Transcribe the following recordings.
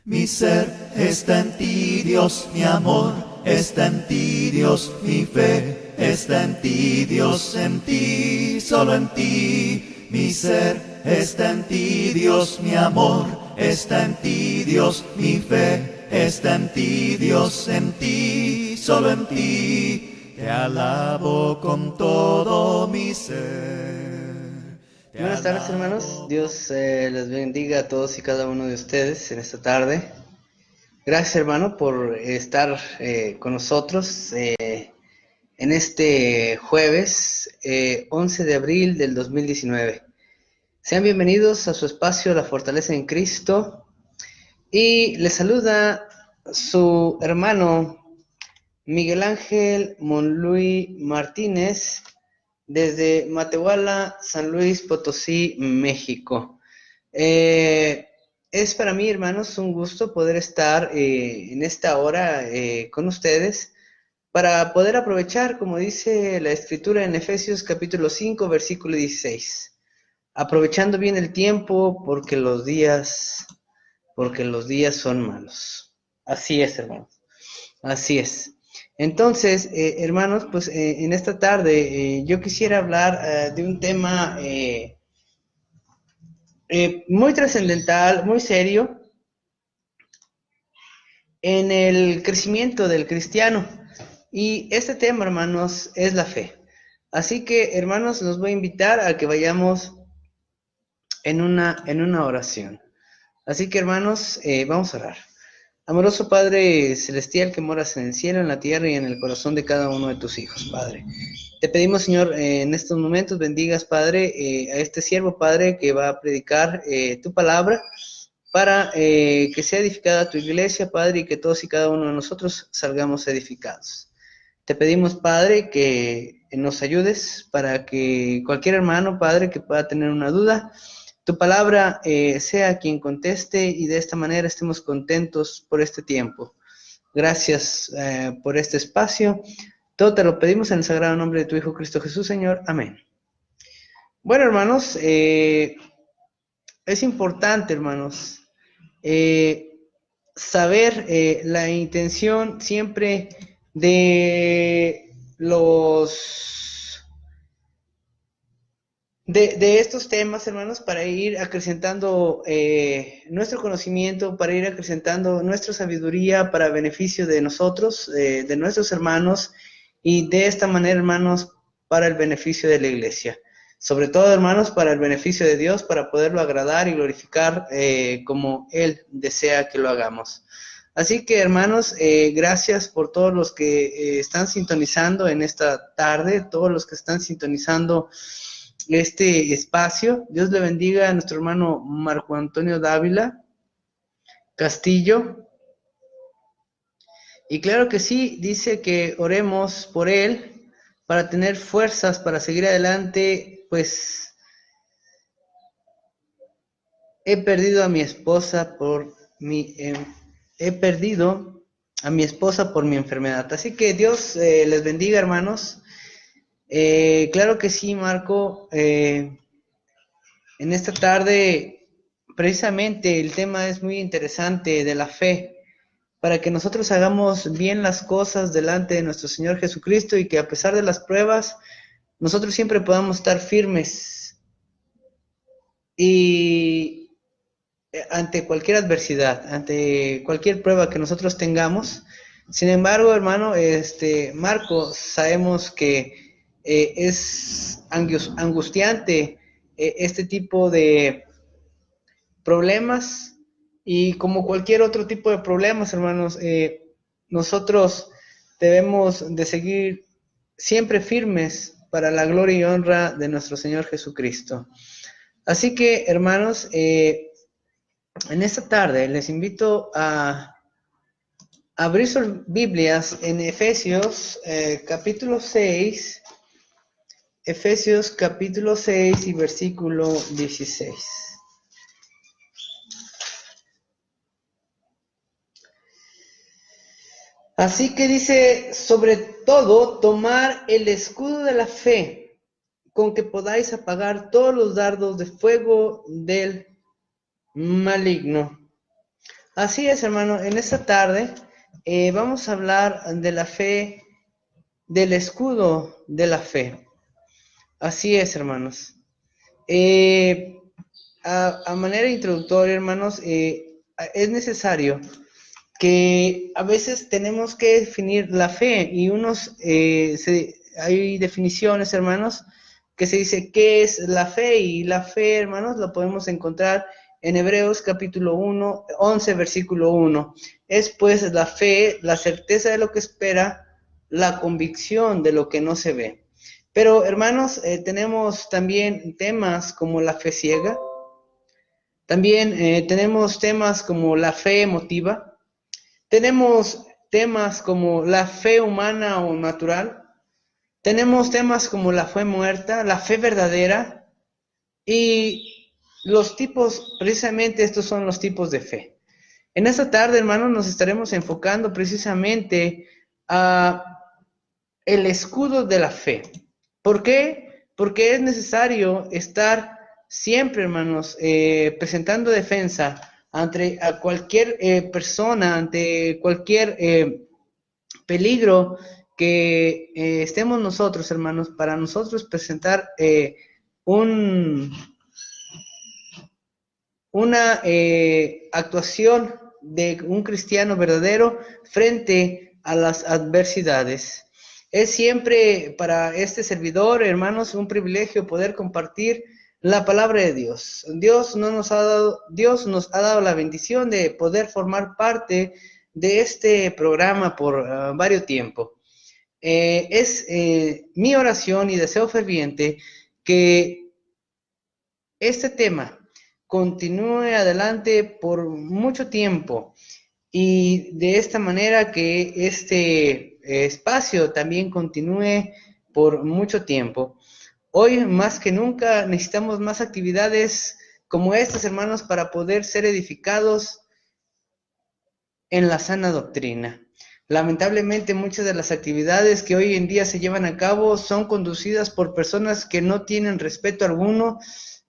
Mi ser está en ti, Dios, mi amor está en ti, Dios, mi fe está en ti, Dios, en ti, solo en ti. Mi ser está en ti, Dios, mi amor está en ti, Dios, mi fe está en ti, Dios, en ti, solo en ti. Te alabo con todo mi ser. Buenas tardes, hermanos. Dios les bendiga a todos y cada uno de ustedes en esta tarde. Gracias, hermano, por estar con nosotros en este jueves 11 de abril del 2019. Sean bienvenidos a su espacio La Fortaleza en Cristo. Y les saluda su hermano Miguel Ángel Monluy Martínez, desde Matehuala, San Luis Potosí, México. Es para mí, hermanos, un gusto poder estar en esta hora con ustedes para poder aprovechar, como dice la Escritura en Efesios capítulo 5, versículo 16. Aprovechando bien el tiempo porque los días son malos. Así es, hermanos. Así es. Entonces, hermanos, pues en esta tarde yo quisiera hablar de un tema muy trascendental, muy serio, en el crecimiento del cristiano. Y este tema, hermanos, es la fe. Así que, hermanos, los voy a invitar a que vayamos en una oración. Así que, hermanos, vamos a orar. Amoroso Padre Celestial que moras en el cielo, en la tierra y en el corazón de cada uno de tus hijos, Padre. Te pedimos, Señor, en estos momentos bendigas, Padre, a este siervo, Padre, que va a predicar tu palabra para que sea edificada tu iglesia, Padre, y que todos y cada uno de nosotros salgamos edificados. Te pedimos, Padre, que nos ayudes para que cualquier hermano, Padre, que pueda tener una duda, tu palabra sea quien conteste y de esta manera estemos contentos por este tiempo. Gracias por este espacio. Todo te lo pedimos en el sagrado nombre de tu Hijo Cristo Jesús, Señor. Amén. Bueno, hermanos, es importante, hermanos, saber la intención siempre de de estos temas, hermanos, para ir acrecentando nuestro conocimiento, para ir acrecentando nuestra sabiduría para beneficio de nosotros, de nuestros hermanos, y de esta manera, hermanos, para el beneficio de la iglesia. Sobre todo, hermanos, para el beneficio de Dios, para poderlo agradar y glorificar como Él desea que lo hagamos. Así que, hermanos, gracias por todos los que están sintonizando en esta tarde, todos los que están sintonizando este espacio. Dios le bendiga a nuestro hermano Marco Antonio Dávila Castillo. Y claro que sí, dice que oremos por él para tener fuerzas para seguir adelante, pues he perdido a mi esposa por mi enfermedad. Así que Dios les bendiga, hermanos. Claro que sí, Marco. En esta tarde, precisamente, el tema es muy interesante de la fe, para que nosotros hagamos bien las cosas delante de nuestro Señor Jesucristo y que a pesar de las pruebas, nosotros siempre podamos estar firmes y ante cualquier adversidad, ante cualquier prueba que nosotros tengamos. Sin embargo, hermano, Marco, sabemos que es angustiante este tipo de problemas, y como cualquier otro tipo de problemas, hermanos, nosotros debemos de seguir siempre firmes para la gloria y honra de nuestro Señor Jesucristo. Así que, hermanos, en esta tarde les invito a abrir sus Biblias en Efesios capítulo 6, Efesios capítulo 6 y versículo 16. Así que dice, sobre todo, tomar el escudo de la fe, con que podáis apagar todos los dardos de fuego del maligno. Así es, hermano. En esta tarde vamos a hablar de la fe, del escudo de la fe. Así es, hermanos. Eh, a manera introductoria, hermanos, es necesario que a veces tenemos que definir la fe y hay definiciones, hermanos, que se dice qué es la fe, y la fe, hermanos, lo podemos encontrar en Hebreos capítulo 1, 11, versículo 1. Es pues la fe, la certeza de lo que espera, la convicción de lo que no se ve. Pero, hermanos, tenemos también temas como la fe ciega, también tenemos temas como la fe emotiva, tenemos temas como la fe humana o natural, tenemos temas como la fe muerta, la fe verdadera, y los tipos, precisamente estos son los tipos de fe. En esta tarde, hermanos, nos estaremos enfocando precisamente a el escudo de la fe. ¿Por qué? Porque es necesario estar siempre, hermanos, presentando defensa ante a cualquier persona, ante cualquier peligro que estemos nosotros, hermanos, para nosotros presentar una actuación de un cristiano verdadero frente a las adversidades. Es siempre para este servidor, hermanos, un privilegio poder compartir la palabra de Dios. Dios nos ha dado la bendición de poder formar parte de este programa por varios tiempos. Es mi oración y deseo ferviente que este tema continúe adelante por mucho tiempo, y de esta manera que este espacio también continúe por mucho tiempo. Hoy más que nunca necesitamos más actividades como estas, hermanos, para poder ser edificados en la sana doctrina. Lamentablemente, muchas de las actividades que hoy en día se llevan a cabo son conducidas por personas que no tienen respeto alguno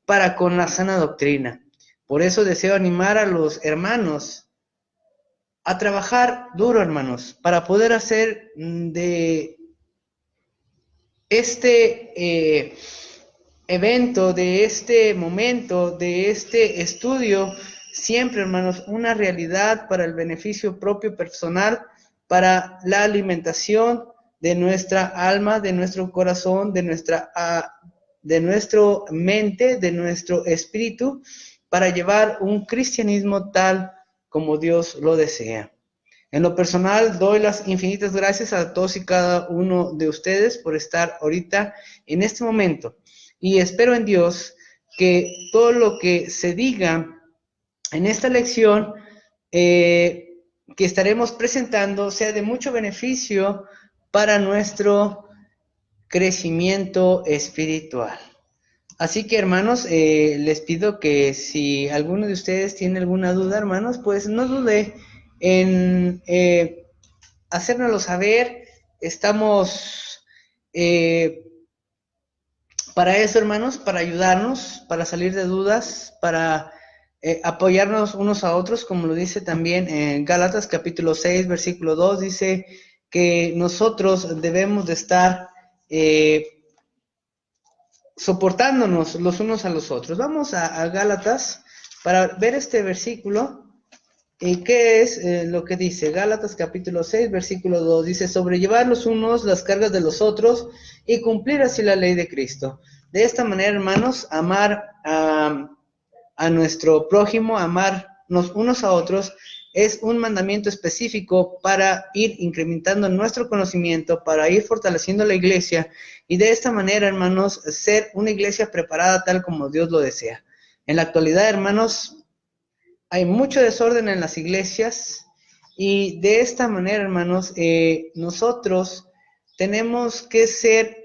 para con la sana doctrina. Por eso deseo animar a los hermanos a trabajar duro, hermanos, para poder hacer de este evento, de este momento, de este estudio, siempre, hermanos, una realidad para el beneficio propio personal, para la alimentación de nuestra alma, de nuestro corazón, de nuestra mente, de nuestro espíritu, para llevar un cristianismo tal como Dios lo desea. En lo personal, doy las infinitas gracias a todos y cada uno de ustedes por estar ahorita en este momento. Y espero en Dios que todo lo que se diga en esta lección que estaremos presentando sea de mucho beneficio para nuestro crecimiento espiritual. Así que, hermanos, les pido que si alguno de ustedes tiene alguna duda, hermanos, pues no dude en hacérnoslo saber. Estamos para eso, hermanos, para ayudarnos, para salir de dudas, para apoyarnos unos a otros, como lo dice también en Gálatas capítulo 6, versículo 2, dice que nosotros debemos de estar soportándonos los unos a los otros. Vamos a Gálatas para ver este versículo. ¿Y qué es lo que dice? Gálatas capítulo 6, versículo 2, dice: sobrellevar los unos las cargas de los otros y cumplir así la ley de Cristo. De esta manera, hermanos, amar a nuestro prójimo, amarnos unos a otros, es un mandamiento específico para ir incrementando nuestro conocimiento, para ir fortaleciendo la iglesia, y de esta manera, hermanos, ser una iglesia preparada tal como Dios lo desea. En la actualidad, hermanos, hay mucho desorden en las iglesias, y de esta manera, hermanos, nosotros tenemos que ser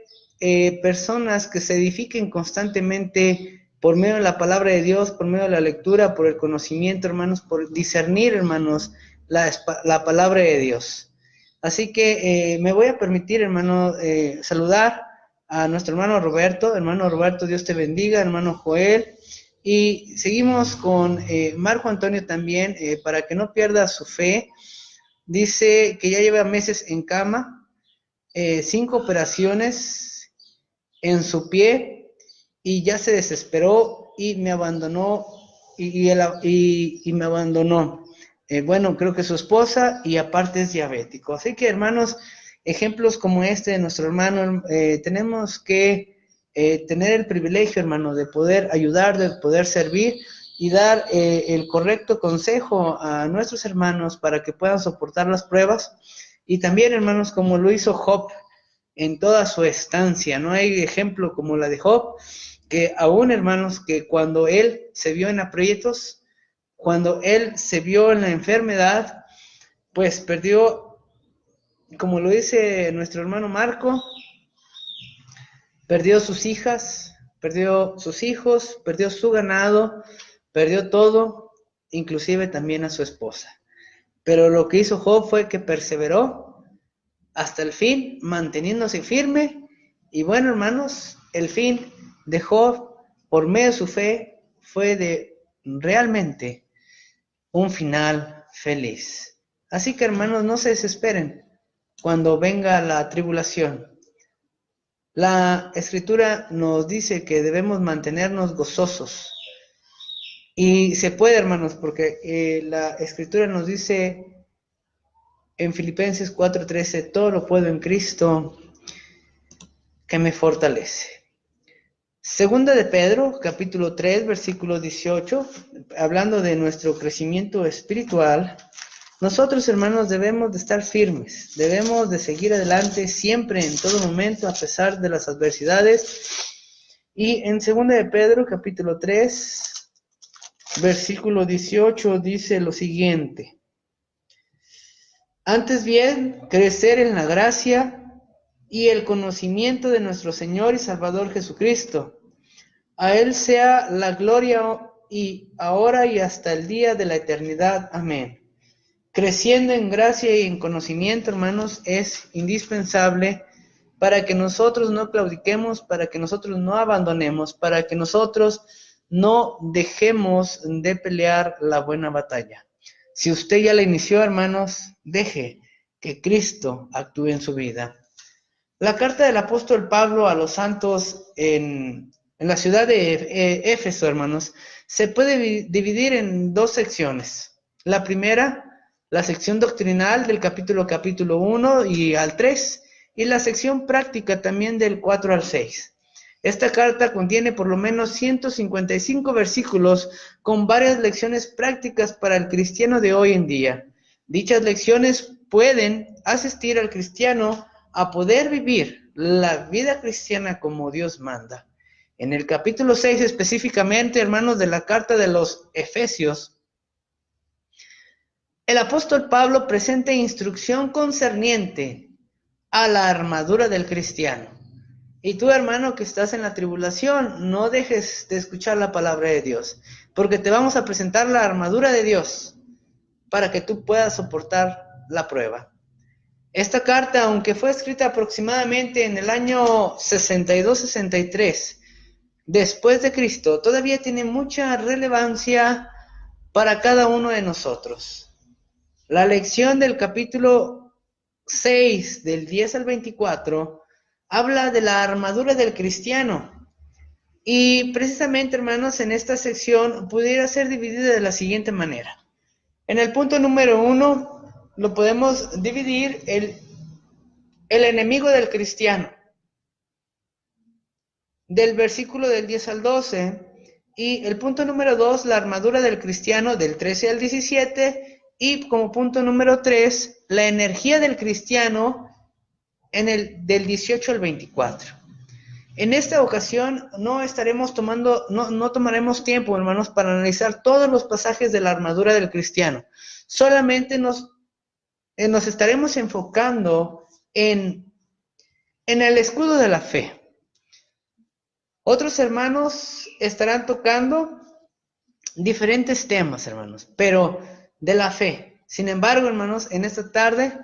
personas que se edifiquen constantemente por medio de la palabra de Dios, por medio de la lectura, por el conocimiento, hermanos, por discernir, hermanos, la palabra de Dios. Así que me voy a permitir, hermano, saludar a nuestro hermano Roberto. Hermano Roberto, Dios te bendiga. Hermano Joel, Y seguimos con Marco Antonio también, para que no pierda su fe. Dice que ya lleva meses en cama, 5 operaciones en su pie, y ya se desesperó y me abandonó, y me abandonó. Bueno, creo que su esposa, y aparte es diabético. Así que, hermanos, ejemplos como este de nuestro hermano, tenemos que tener el privilegio, hermano, de poder ayudar, de poder servir y dar el correcto consejo a nuestros hermanos para que puedan soportar las pruebas. Y también, hermanos, como lo hizo Job en toda su estancia. No hay ejemplo como la de Job, que aún, hermanos, que cuando él se vio en aprietos, cuando él se vio en la enfermedad, pues perdió, como lo dice nuestro hermano Marco, perdió sus hijas, perdió sus hijos, perdió su ganado, perdió todo, inclusive también a su esposa. Pero lo que hizo Job fue que perseveró hasta el fin, manteniéndose firme. Y bueno, hermanos, el fin de Job, por medio de su fe, fue de realmente un final feliz. Así que, hermanos, no se desesperen cuando venga la tribulación. La Escritura nos dice que debemos mantenernos gozosos. Y se puede, hermanos, porque la Escritura nos dice en Filipenses 4:13, todo lo puedo en Cristo que me fortalece. Segunda de Pedro, capítulo 3, versículo 18, hablando de nuestro crecimiento espiritual. Nosotros, hermanos, debemos de estar firmes, debemos de seguir adelante siempre, en todo momento, a pesar de las adversidades. Y en Segunda de Pedro, capítulo 3, versículo 18, dice lo siguiente: antes bien, crecer en la gracia y el conocimiento de nuestro Señor y Salvador Jesucristo. A Él sea la gloria y ahora y hasta el día de la eternidad. Amén. Creciendo en gracia y en conocimiento, hermanos, es indispensable para que nosotros no claudiquemos, para que nosotros no abandonemos, para que nosotros no dejemos de pelear la buena batalla. Si usted ya la inició, hermanos, deje que Cristo actúe en su vida. La carta del apóstol Pablo a los santos en la ciudad de Éfeso, hermanos, se puede dividir en 2 secciones. La primera, la sección doctrinal del capítulo 1 y al 3, y la sección práctica también del 4 al 6. Esta carta contiene por lo menos 155 versículos con varias lecciones prácticas para el cristiano de hoy en día. Dichas lecciones pueden asistir al cristiano a poder vivir la vida cristiana como Dios manda. En el capítulo 6 específicamente, hermanos, de la carta de los Efesios, el apóstol Pablo presenta instrucción concerniente a la armadura del cristiano. Y tú, hermano, que estás en la tribulación, no dejes de escuchar la palabra de Dios, porque te vamos a presentar la armadura de Dios para que tú puedas soportar la prueba. Esta carta, aunque fue escrita aproximadamente en el año 62-63 después de Cristo, todavía tiene mucha relevancia para cada uno de nosotros. La lección del capítulo 6, del 10 al 24, habla de la armadura del cristiano. Y precisamente, hermanos, en esta sección pudiera ser dividida de la siguiente manera. En el punto número 1, lo podemos dividir el enemigo del cristiano, del versículo del 10 al 12, y el punto número 2, la armadura del cristiano, del 13 al 17, y como punto número 3, la energía del cristiano, del 18 al 24. En esta ocasión no tomaremos tiempo, hermanos, para analizar todos los pasajes de la armadura del cristiano. Solamente nos estaremos enfocando en el escudo de la fe. Otros hermanos estarán tocando diferentes temas, hermanos, pero de la fe. Sin embargo, hermanos, en esta tarde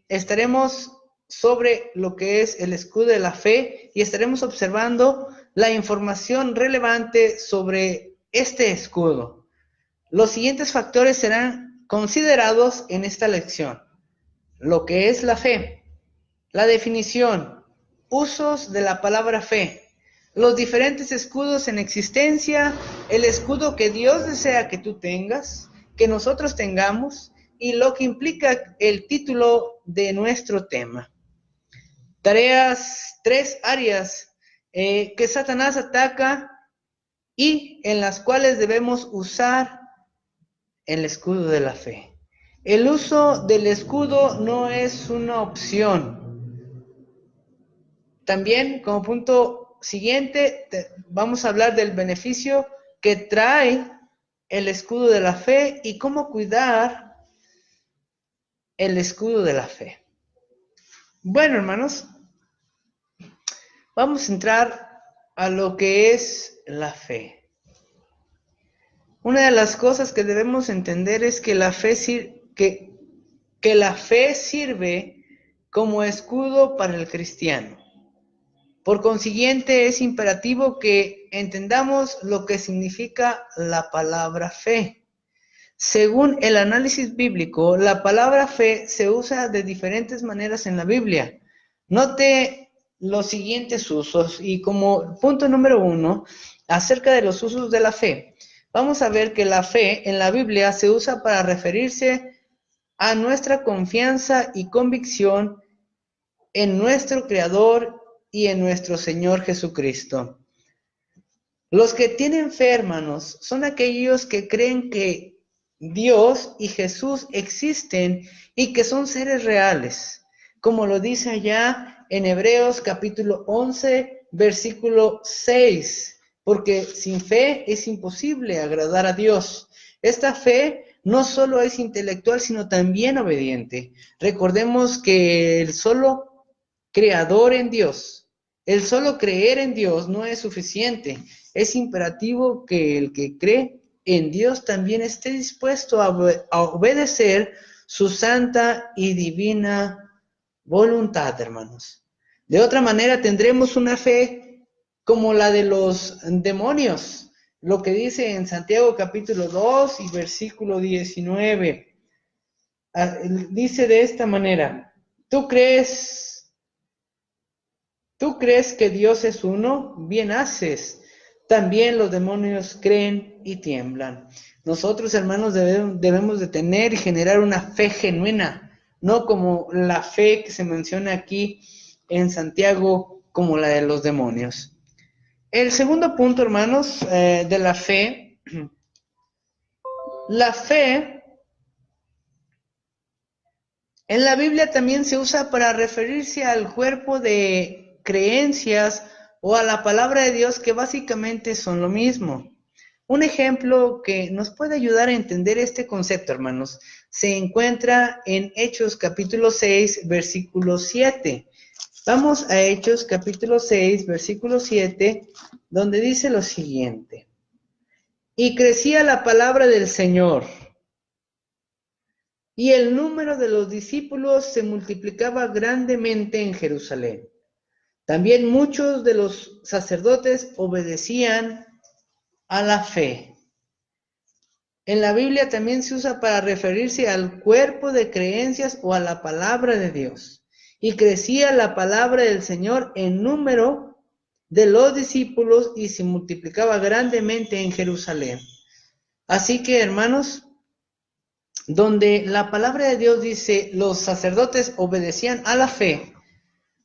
estaremos sobre lo que es el escudo de la fe y estaremos observando la información relevante sobre este escudo. Los siguientes factores serán considerados en esta lección: lo que es la fe, la definición, usos de la palabra fe, los diferentes escudos en existencia, el escudo que Dios desea que tú tengas, que nosotros tengamos, y lo que implica el título de nuestro tema. Tres áreas que Satanás ataca y en las cuales debemos usar el escudo de la fe. El uso del escudo no es una opción. También, como punto siguiente, vamos a hablar del beneficio que trae el escudo de la fe y cómo cuidar el escudo de la fe. Bueno, hermanos, vamos a entrar a lo que es la fe. Una de las cosas que debemos entender es que la fe sirve como escudo para el cristiano. Por consiguiente, es imperativo que entendamos lo que significa la palabra fe. Según el análisis bíblico, la palabra fe se usa de diferentes maneras en la Biblia. Note los siguientes usos y como punto número 1, acerca de los usos de la fe. Vamos a ver que la fe en la Biblia se usa para referirse a nuestra confianza y convicción en nuestro Creador y en nuestro Señor Jesucristo. Los que tienen fe, hermanos, son aquellos que creen que Dios y Jesús existen y que son seres reales, como lo dice allá en Hebreos capítulo 11, versículo 6, porque sin fe es imposible agradar a Dios. Esta fe no solo es intelectual, sino también obediente. Recordemos que el solo creador en Dios, el solo creer en Dios no es suficiente. Es imperativo que el que cree en Dios también esté dispuesto a obedecer su santa y divina voluntad, hermanos. De otra manera tendremos una fe como la de los demonios, lo que dice en Santiago capítulo 2 y versículo 19. Dice de esta manera: ¿Tú crees que Dios es uno? Bien haces. También los demonios creen y tiemblan. Nosotros, hermanos, debemos de tener y generar una fe genuina, no como la fe que se menciona aquí en Santiago, como la de los demonios. El segundo punto, hermanos, de la fe en la Biblia también se usa para referirse al cuerpo de creencias o a la palabra de Dios, que básicamente son lo mismo. Un ejemplo que nos puede ayudar a entender este concepto, hermanos, se encuentra en Hechos capítulo 6, versículo 7. Vamos a Hechos capítulo 6, versículo 7, donde dice lo siguiente: y crecía la palabra del Señor, y el número de los discípulos se multiplicaba grandemente en Jerusalén. También muchos de los sacerdotes obedecían a la fe. En la Biblia también se usa para referirse al cuerpo de creencias o a la palabra de Dios. Y crecía la palabra del Señor en número de los discípulos y se multiplicaba grandemente en Jerusalén. Así que, hermanos, donde la palabra de Dios dice los sacerdotes obedecían a la fe,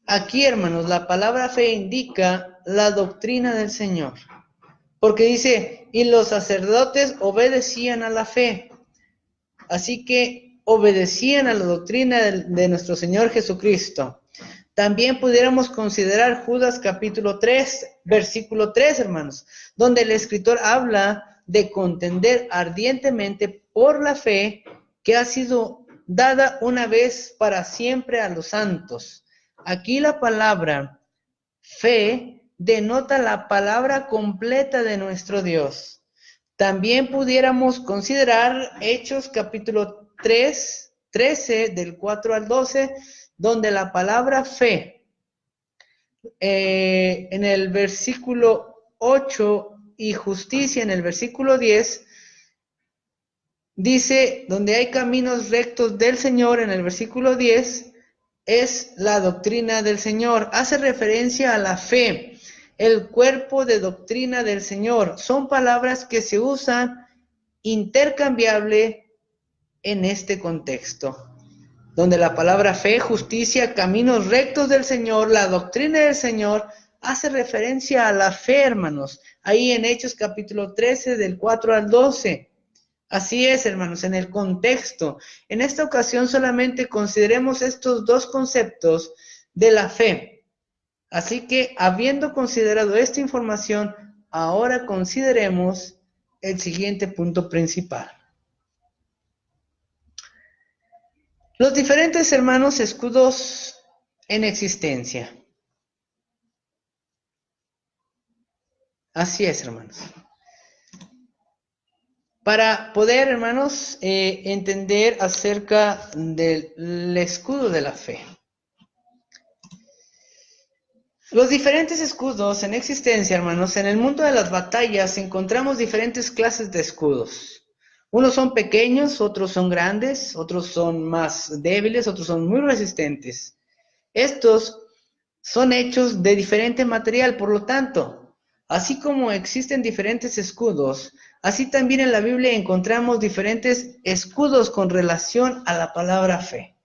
aquí, hermanos, la palabra fe indica la doctrina del Señor. Porque dice, y los sacerdotes obedecían a la fe. Así que obedecían a la doctrina de nuestro Señor Jesucristo. También pudiéramos considerar Judas capítulo 3, versículo 3, hermanos, donde el escritor habla de contender ardientemente por la fe que ha sido dada una vez para siempre a los santos. Aquí la palabra fe denota la palabra completa de nuestro Dios. También pudiéramos considerar Hechos capítulo 3, 13, del 4 al 12, donde la palabra fe en el versículo 8 y justicia en el versículo 10, dice, donde hay caminos rectos del Señor en el versículo 10, es la doctrina del Señor. Hace referencia a la fe, el cuerpo de doctrina del Señor. Son palabras que se usan intercambiable en este contexto, donde la palabra fe, justicia, caminos rectos del Señor, la doctrina del Señor, hace referencia a la fe, hermanos, ahí en Hechos capítulo 13, del 4 al 12. Así es, hermanos, en el contexto. En esta ocasión solamente consideremos estos dos conceptos de la fe. Así que, habiendo considerado esta información, ahora consideremos el siguiente punto principal. Los diferentes, hermanos, escudos en existencia. Así es, hermanos. Para poder, hermanos, entender acerca del escudo de la fe. Los diferentes escudos en existencia, hermanos, en el mundo de las batallas encontramos diferentes clases de escudos. Unos son pequeños, otros son grandes, otros son más débiles, otros son muy resistentes. Estos son hechos de diferente material, por lo tanto, así como existen diferentes escudos, así también en la Biblia encontramos diferentes escudos con relación a la palabra fe.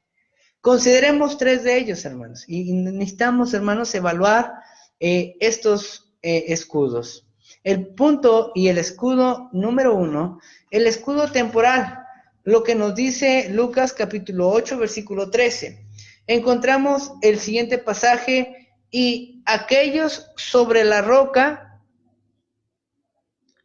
Consideremos tres de ellos, hermanos, y necesitamos, hermanos, evaluar estos escudos. El punto y el escudo número 1, el escudo temporal, lo que nos dice Lucas capítulo 8, versículo 13. Encontramos el siguiente pasaje, y aquellos sobre la roca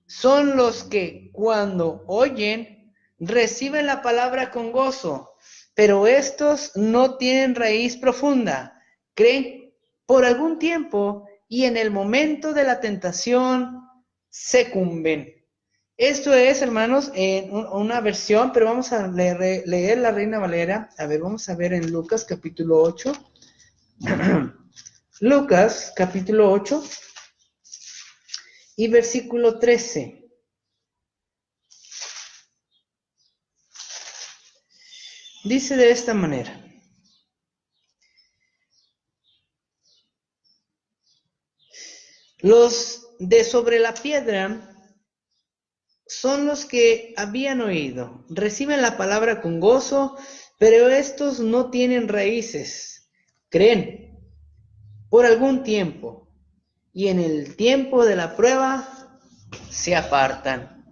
son los que cuando oyen reciben la palabra con gozo, pero estos no tienen raíz profunda, creen por algún tiempo y en el momento de la tentación sucumben. Esto es, hermanos, en una versión, pero vamos a leer la Reina Valera. A ver, vamos a ver en Lucas capítulo 8. Lucas capítulo 8 y versículo 13. Dice de esta manera: los de sobre la piedra son los que habían oído, reciben la palabra con gozo, pero estos no tienen raíces, creen por algún tiempo, y en el tiempo de la prueba se apartan.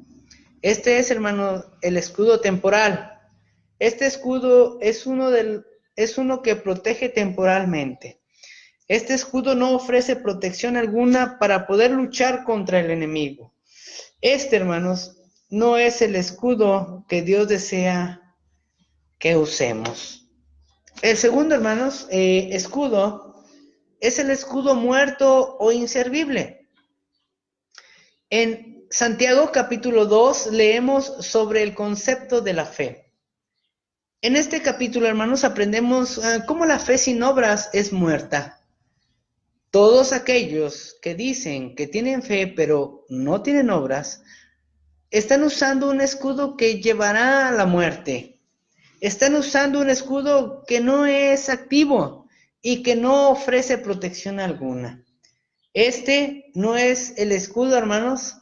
Este es, hermano, el escudo temporal. Este escudo es uno que protege temporalmente. Este escudo no ofrece protección alguna para poder luchar contra el enemigo. Este, hermanos, no es el escudo que Dios desea que usemos. El segundo, hermanos, escudo es el escudo muerto o inservible. En Santiago capítulo 2 leemos sobre el concepto de la fe. En este capítulo, hermanos, aprendemos cómo la fe sin obras es muerta. Todos aquellos que dicen que tienen fe pero no tienen obras, están usando un escudo que llevará a la muerte. Están usando un escudo que no es activo y que no ofrece protección alguna. Este no es el escudo, hermanos,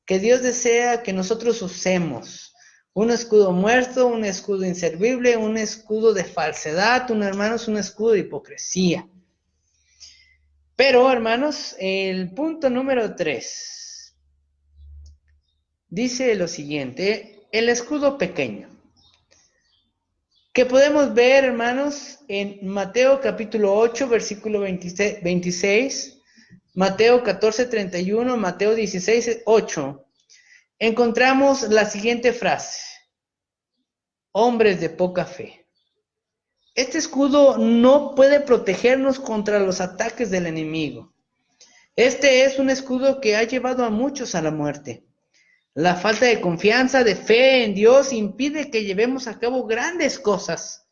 que Dios desea que nosotros usemos. Un escudo muerto, un escudo inservible, un escudo de falsedad, hermanos, un escudo de hipocresía. Pero, hermanos, el punto número 3 dice lo siguiente: el escudo pequeño, que podemos ver, hermanos, en Mateo capítulo 8, versículo 26, Mateo 14, 31, Mateo 16, 8. Encontramos la siguiente frase: hombres de poca fe. Este escudo no puede protegernos contra los ataques del enemigo. Este es un escudo que ha llevado a muchos a la muerte. La falta de confianza, de fe en Dios impide que llevemos a cabo grandes cosas.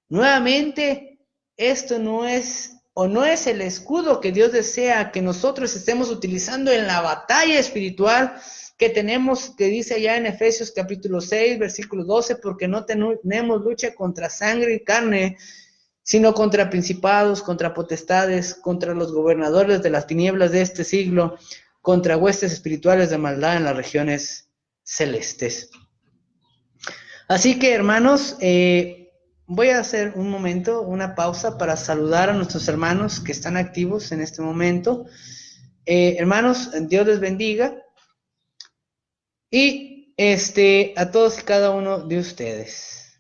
Nuevamente, esto no es o no es el escudo que Dios desea que nosotros estemos utilizando en la batalla espiritual que tenemos, que dice allá en Efesios capítulo 6, versículo 12, porque no tenemos lucha contra sangre y carne, sino contra principados, contra potestades, contra los gobernadores de las tinieblas de este siglo, contra huestes espirituales de maldad en las regiones celestes. Así que, hermanos, voy a hacer un momento, una pausa para saludar a nuestros hermanos que están activos en este momento. Hermanos, Dios les bendiga. Y a todos y cada uno de ustedes.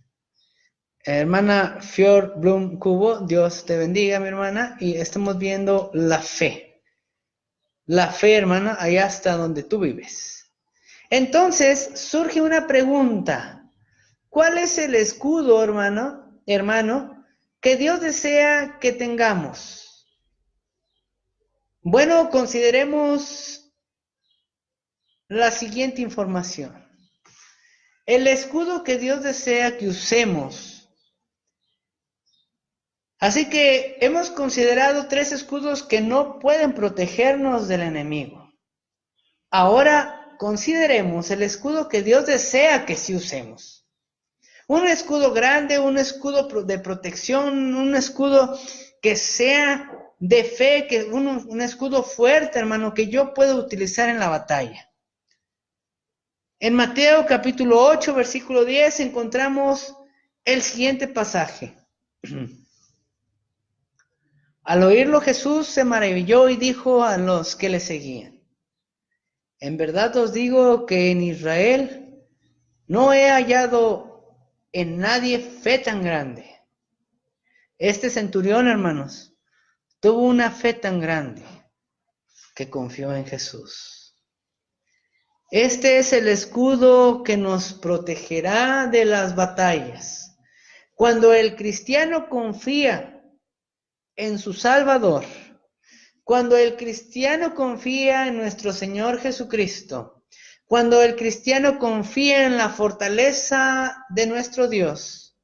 Hermana Fior Blum Cubo, Dios te bendiga, mi hermana. Y estamos viendo la fe. La fe, hermana, allá hasta donde tú vives. Entonces, surge una pregunta. ¿Cuál es el escudo, hermano, que Dios desea que tengamos? Bueno, consideremos la siguiente información. El escudo que Dios desea que usemos. Así que hemos considerado 3 escudos que no pueden protegernos del enemigo. Ahora consideremos el escudo que Dios desea que sí usemos. Un escudo grande, un escudo de protección, un escudo que sea de fe, que un escudo fuerte, hermano, que yo pueda utilizar en la batalla. En Mateo capítulo 8, versículo 10, encontramos el siguiente pasaje. Al oírlo Jesús se maravilló y dijo a los que le seguían: en verdad os digo que en Israel no he hallado en nadie fe tan grande. Este centurión, hermanos, tuvo una fe tan grande que confió en Jesús. Este es el escudo que nos protegerá de las batallas. Cuando el cristiano confía en su Salvador, cuando el cristiano confía en nuestro Señor Jesucristo, cuando el cristiano confía en la fortaleza de nuestro Dios,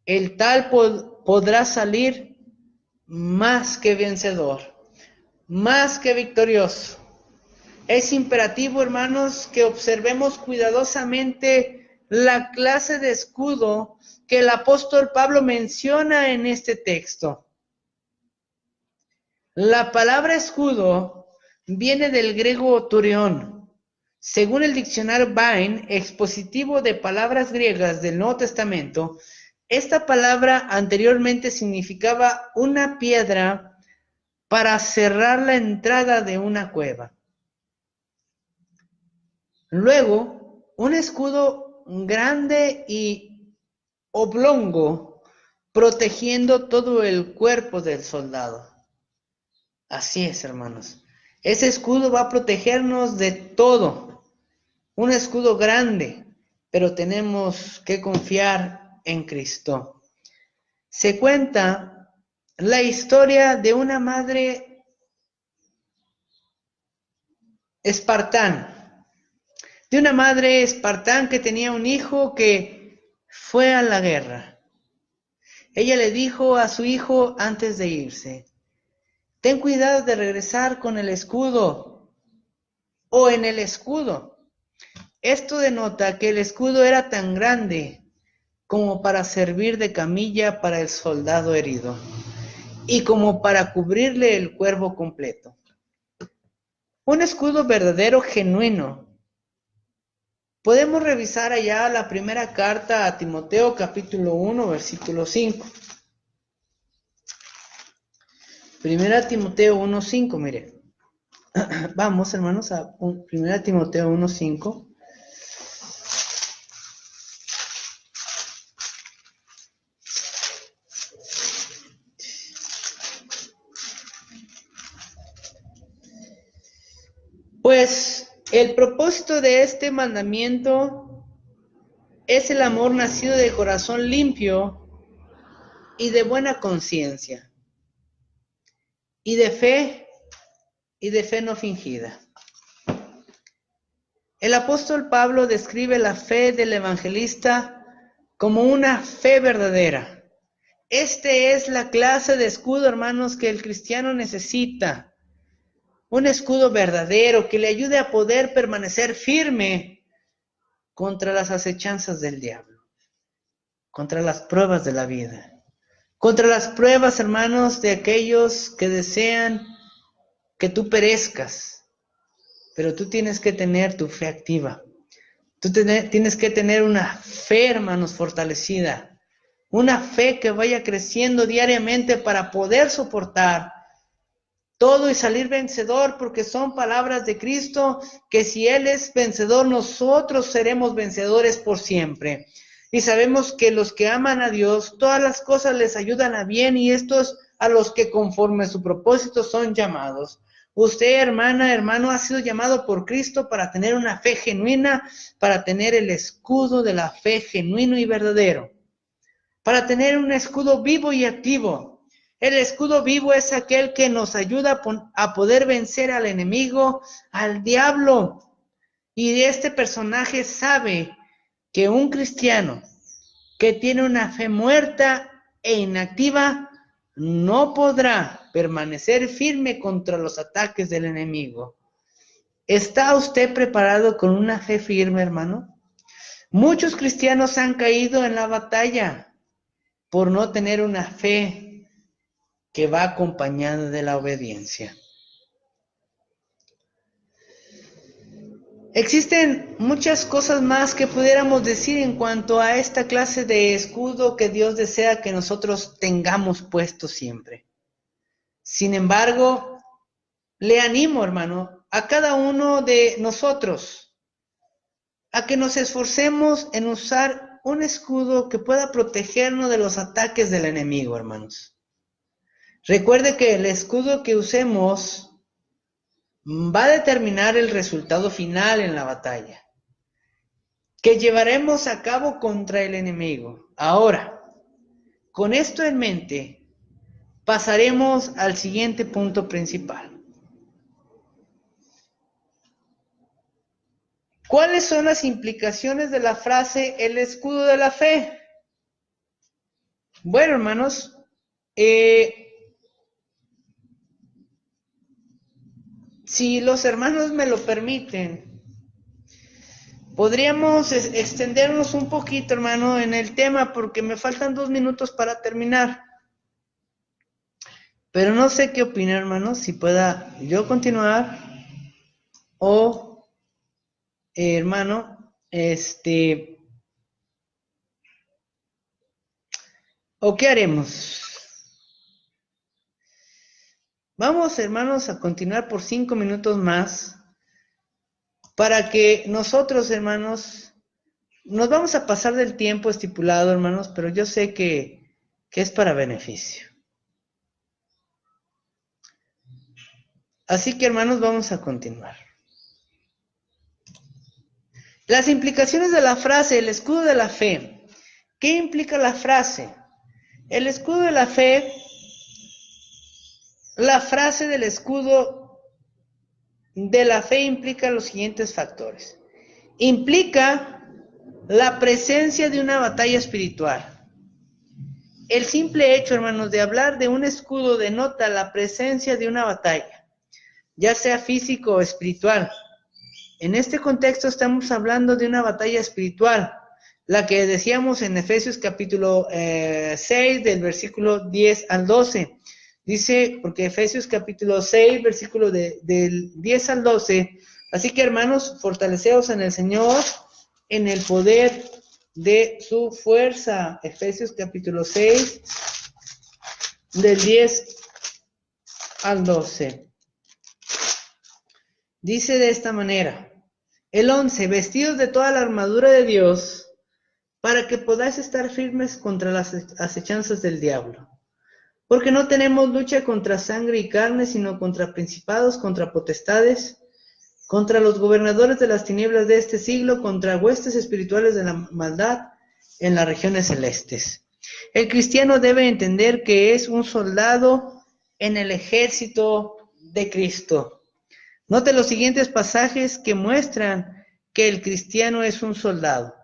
el tal podrá salir más que vencedor, más que victorioso. Es imperativo, hermanos, que observemos cuidadosamente la clase de escudo que el apóstol Pablo menciona en este texto. La palabra escudo viene del griego turión. Según el diccionario Vine, expositivo de palabras griegas del Nuevo Testamento, esta palabra anteriormente significaba una piedra para cerrar la entrada de una cueva. Luego, un escudo grande y oblongo protegiendo todo el cuerpo del soldado. Así es, hermanos. Ese escudo va a protegernos de todo. Un escudo grande, pero tenemos que confiar en Cristo. Se cuenta la historia de una madre espartana. De una madre espartana que tenía un hijo que fue a la guerra. Ella le dijo a su hijo antes de irse: ten cuidado de regresar con el escudo o en el escudo. Esto denota que el escudo era tan grande como para servir de camilla para el soldado herido y como para cubrirle el cuerpo completo. Un escudo verdadero, genuino. Podemos revisar allá la primera carta a Timoteo, capítulo 1, versículo 5. Primera Timoteo 1, 5, mire. Vamos, hermanos, a Primera Timoteo 1, 5. Pues el propósito de este mandamiento es el amor nacido de corazón limpio y de buena conciencia, y de fe no fingida. El apóstol Pablo describe la fe del evangelista como una fe verdadera, Este es la clase de escudo, hermanos, que el cristiano necesita. Un escudo verdadero que le ayude a poder permanecer firme contra las acechanzas del diablo, contra las pruebas de la vida, contra las pruebas, hermanos, de aquellos que desean que tú perezcas. Pero tú tienes que tener tu fe activa. Tú tienes que tener una fe, hermanos, fortalecida. Una fe que vaya creciendo diariamente para poder soportar todo y salir vencedor, porque son palabras de Cristo, que si Él es vencedor, nosotros seremos vencedores por siempre. Y sabemos que los que aman a Dios, todas las cosas les ayudan a bien, y estos a los que conforme a su propósito son llamados. Usted, hermana, hermano, ha sido llamado por Cristo para tener una fe genuina, para tener el escudo de la fe genuino y verdadero, para tener un escudo vivo y activo. El escudo vivo es aquel que nos ayuda a poder vencer al enemigo, al diablo. Y este personaje sabe que un cristiano que tiene una fe muerta e inactiva no podrá permanecer firme contra los ataques del enemigo. ¿Está usted preparado con una fe firme, hermano? Muchos cristianos han caído en la batalla por no tener una fe que va acompañada de la obediencia. Existen muchas cosas más que pudiéramos decir en cuanto a esta clase de escudo que Dios desea que nosotros tengamos puesto siempre. Sin embargo, le animo, hermano, a cada uno de nosotros a que nos esforcemos en usar un escudo que pueda protegernos de los ataques del enemigo, hermanos. Recuerde que el escudo que usemos va a determinar el resultado final en la batalla que llevaremos a cabo contra el enemigo. Ahora, con esto en mente, pasaremos al siguiente punto principal. ¿Cuáles son las implicaciones de la frase el escudo de la fe? Bueno, hermanos, si los hermanos me lo permiten, podríamos extendernos un poquito, hermano, en el tema, porque me faltan 2 minutos para terminar. Pero no sé qué opinar, hermanos, si pueda yo continuar o, hermano, ¿o qué haremos? Vamos, hermanos, a continuar por 5 minutos más para que nosotros, hermanos, nos vamos a pasar del tiempo estipulado, hermanos, pero yo sé que es para beneficio. Así que, hermanos, vamos a continuar. Las implicaciones de la frase, el escudo de la fe. ¿Qué implica la frase? El escudo de la fe, la frase del escudo de la fe implica los siguientes factores. Implica la presencia de una batalla espiritual. El simple hecho, hermanos, de hablar de un escudo denota la presencia de una batalla, ya sea físico o espiritual. En este contexto estamos hablando de una batalla espiritual, la que decíamos en Efesios capítulo 6, del versículo 10 al 12. Dice, porque Efesios capítulo 6, versículo del 10 al 12, así que, hermanos, fortaleceos en el Señor, en el poder de su fuerza. Efesios capítulo 6, del 10 al 12. Dice de esta manera, el 11, vestidos de toda la armadura de Dios, para que podáis estar firmes contra las acechanzas del diablo. Porque no tenemos lucha contra sangre y carne, sino contra principados, contra potestades, contra los gobernadores de las tinieblas de este siglo, contra huestes espirituales de la maldad en las regiones celestes. El cristiano debe entender que es un soldado en el ejército de Cristo. Note los siguientes pasajes que muestran que el cristiano es un soldado.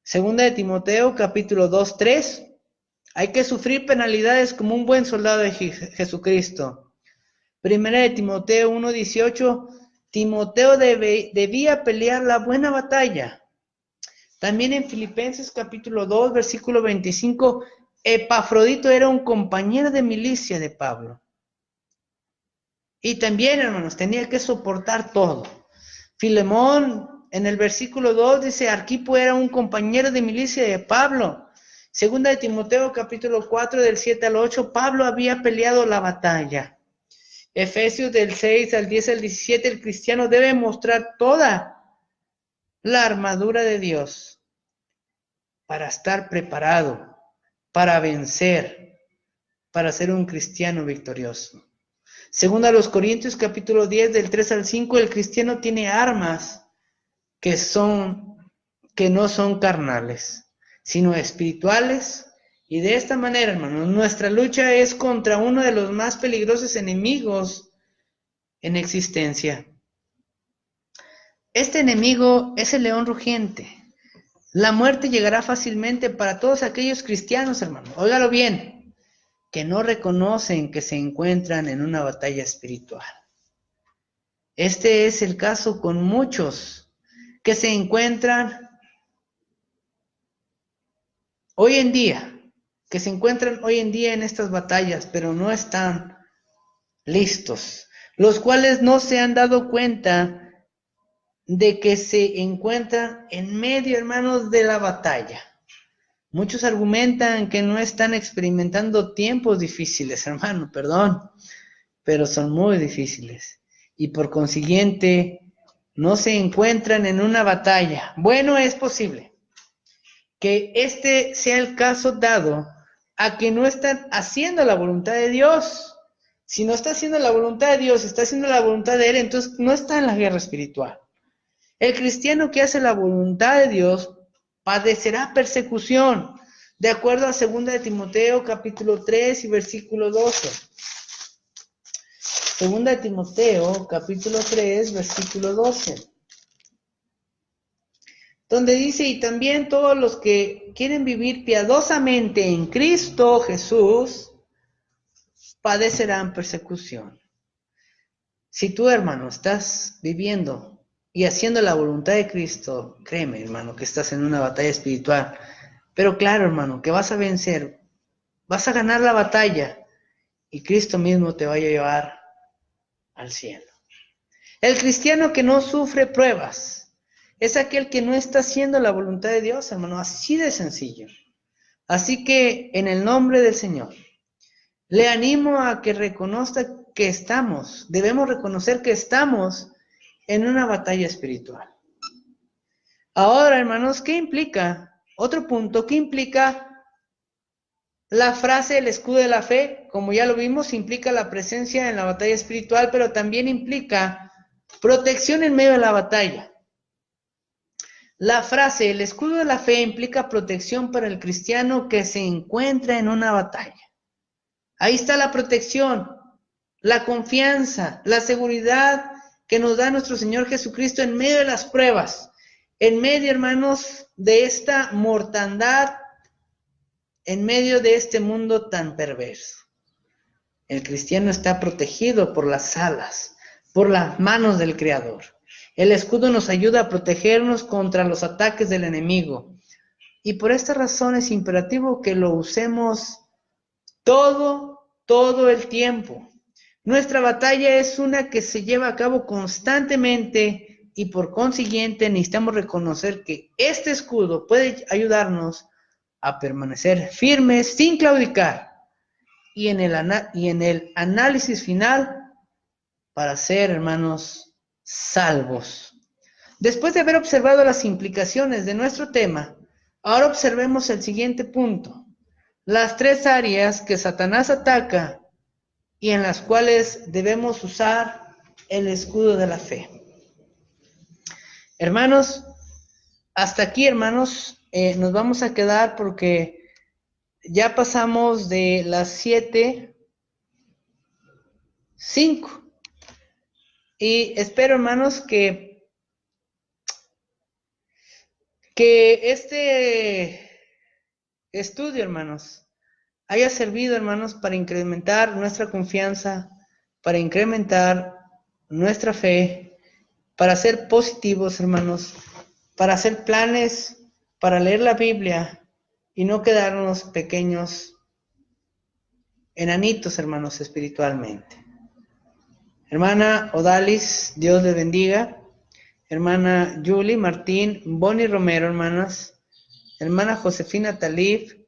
Segunda de Timoteo, capítulo 2, 3. Hay que sufrir penalidades como un buen soldado de Jesucristo. Primera de Timoteo 1:18, Timoteo debía pelear la buena batalla. También en Filipenses capítulo 2, versículo 25, Epafrodito era un compañero de milicia de Pablo. Y también, hermanos, tenía que soportar todo. Filemón, en el versículo 2, dice, Arquipo era un compañero de milicia de Pablo. Segunda de Timoteo, capítulo 4, del 7 al 8, Pablo había peleado la batalla. Efesios del 6 al 10 al 17, el cristiano debe mostrar toda la armadura de Dios para estar preparado, para vencer, para ser un cristiano victorioso. Según a los Corintios capítulo 10 del 3 al 5, el cristiano tiene armas que no son carnales, sino espirituales. Y de esta manera, hermanos, nuestra lucha es contra uno de los más peligrosos enemigos en existencia. Este enemigo es el león rugiente. La muerte llegará fácilmente para todos aquellos cristianos, hermanos. Óigalo bien, que no reconocen que se encuentran en una batalla espiritual. Este es el caso con muchos que se encuentran hoy en día en estas batallas, pero no están listos, los cuales no se han dado cuenta de que se encuentran en medio, hermanos, de la batalla. Muchos argumentan que no están experimentando tiempos difíciles, hermano, perdón, pero son muy difíciles. Y por consiguiente, no se encuentran en una batalla. Bueno, es posible que este sea el caso dado a que no están haciendo la voluntad de Dios. Si no está haciendo la voluntad de Dios, está haciendo la voluntad de Él, entonces no está en la guerra espiritual. El cristiano que hace la voluntad de Dios padecerá persecución, de acuerdo a 2 de Timoteo capítulo 3 y versículo 12. 2 de Timoteo capítulo 3, versículo 12. Donde dice, y también todos los que quieren vivir piadosamente en Cristo Jesús, padecerán persecución. Si tú, hermano, estás viviendo y haciendo la voluntad de Cristo, créeme, hermano, que estás en una batalla espiritual. Pero claro, hermano, que vas a vencer, vas a ganar la batalla y Cristo mismo te va a llevar al cielo. El cristiano que no sufre pruebas es aquel que no está haciendo la voluntad de Dios, hermano, así de sencillo. Así que en el nombre del Señor, le animo a que reconozca que debemos reconocer que estamos en una batalla espiritual. Ahora, hermanos, ¿qué implica? Otro punto, ¿qué implica la frase el escudo de la fe? Como ya lo vimos, implica la presencia en la batalla espiritual, pero también implica protección en medio de la batalla. La frase el escudo de la fe implica protección para el cristiano que se encuentra en una batalla. Ahí está la protección, la confianza, la seguridad que nos da nuestro Señor Jesucristo en medio de las pruebas, en medio, hermanos, de esta mortandad, en medio de este mundo tan perverso. El cristiano está protegido por las alas, por las manos del Creador. El escudo nos ayuda a protegernos contra los ataques del enemigo. Y por esta razón es imperativo que lo usemos todo el tiempo. Nuestra batalla es una que se lleva a cabo constantemente y por consiguiente necesitamos reconocer que este escudo puede ayudarnos a permanecer firmes sin claudicar y en el análisis final para ser, hermanos, salvos. Después de haber observado las implicaciones de nuestro tema, ahora observemos el siguiente punto. Las tres áreas que Satanás ataca y en las cuales debemos usar el escudo de la fe. Hermanos, hasta aquí, hermanos, nos vamos a quedar porque ya pasamos de las 7:05. Y espero, hermanos, que este estudio, hermanos, haya servido, hermanos, para incrementar nuestra confianza, para incrementar nuestra fe, para ser positivos, hermanos, para hacer planes, para leer la Biblia y no quedarnos pequeños, enanitos, hermanos, espiritualmente. Hermana Odalis, Dios les bendiga. Hermana Julie Martín, Bonnie Romero, hermanas. Hermana Josefina Talib,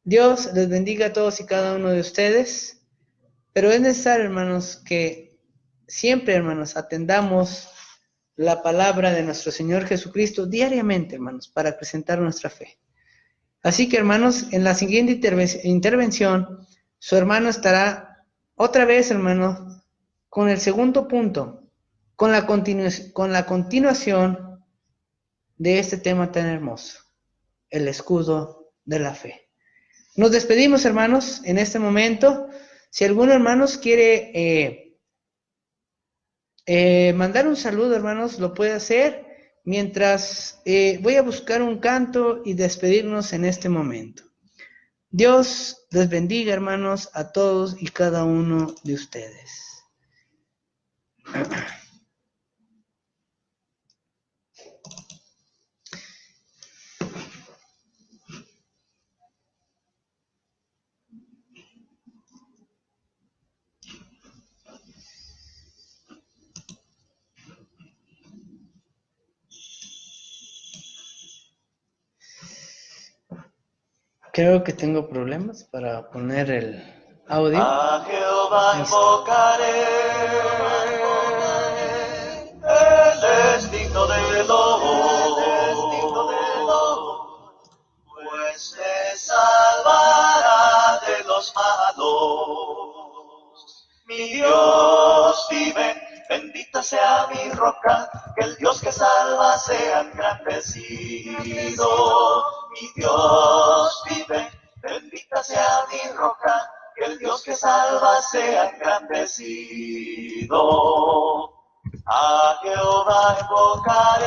Dios les bendiga a todos y cada uno de ustedes. Pero es necesario, hermanos, que siempre, hermanos, atendamos la palabra de nuestro Señor Jesucristo diariamente, hermanos, para acrecentar nuestra fe. Así que, hermanos, en la siguiente intervención, su hermano estará otra vez, hermano, con el segundo punto, con la continuación de este tema tan hermoso, el escudo de la fe. Nos despedimos, hermanos, en este momento. Si alguno, hermanos, quiere mandar un saludo, hermanos, lo puede hacer mientras voy a buscar un canto y despedirnos en este momento. Dios les bendiga, hermanos, a todos y cada uno de ustedes. Creo que tengo problemas para poner el audio. A Jehová invocaré, Él es digno de loor, pues me salvará de los malos. Mi Dios vive, bendita sea mi roca, que el Dios que salva sea engrandecido. Mi Dios vive, bendita sea mi roca, que el Dios que salva sea engrandecido. A Jehová invocaré,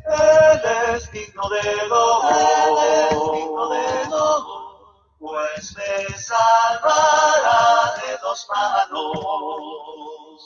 Él es digno de loor, pues me salvará de los malos.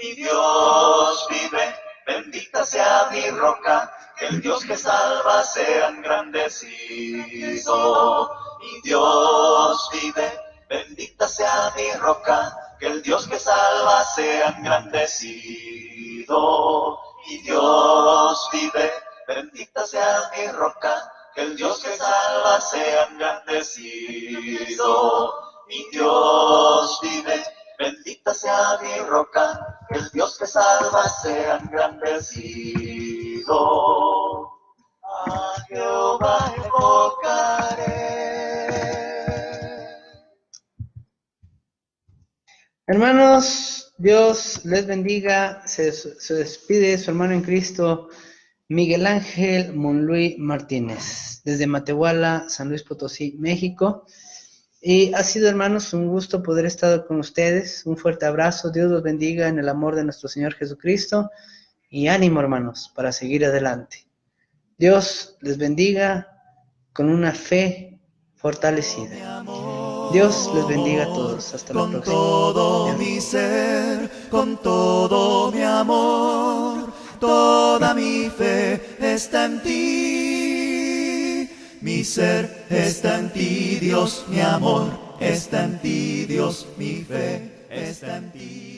Mi Dios vive, bendita sea mi roca, que el Dios que salva sea engrandecido. Mi Dios vive, bendita sea mi roca, que el Dios que salva sea engrandecido. Mi Dios vive, bendita sea mi roca, que el Dios que salva sea engrandecido. Mi Dios vive, bendita sea mi roca, que el Dios que salva sea engrandecido. A Jehová invocaré. Hermanos, Dios les bendiga. Se despide su hermano en Cristo, Miguel Ángel Monluy Martínez, desde Matehuala, San Luis Potosí, México. Y ha sido, hermanos, un gusto poder estar con ustedes. Un fuerte abrazo. Dios los bendiga en el amor de nuestro Señor Jesucristo. Y ánimo, hermanos, para seguir adelante. Dios les bendiga con una fe fortalecida. Dios les bendiga a todos. Hasta la próxima. Con todo mi ser, con todo mi amor, toda mi fe está en ti. Mi ser está en ti, Dios, mi amor está en ti, Dios, mi fe está en ti.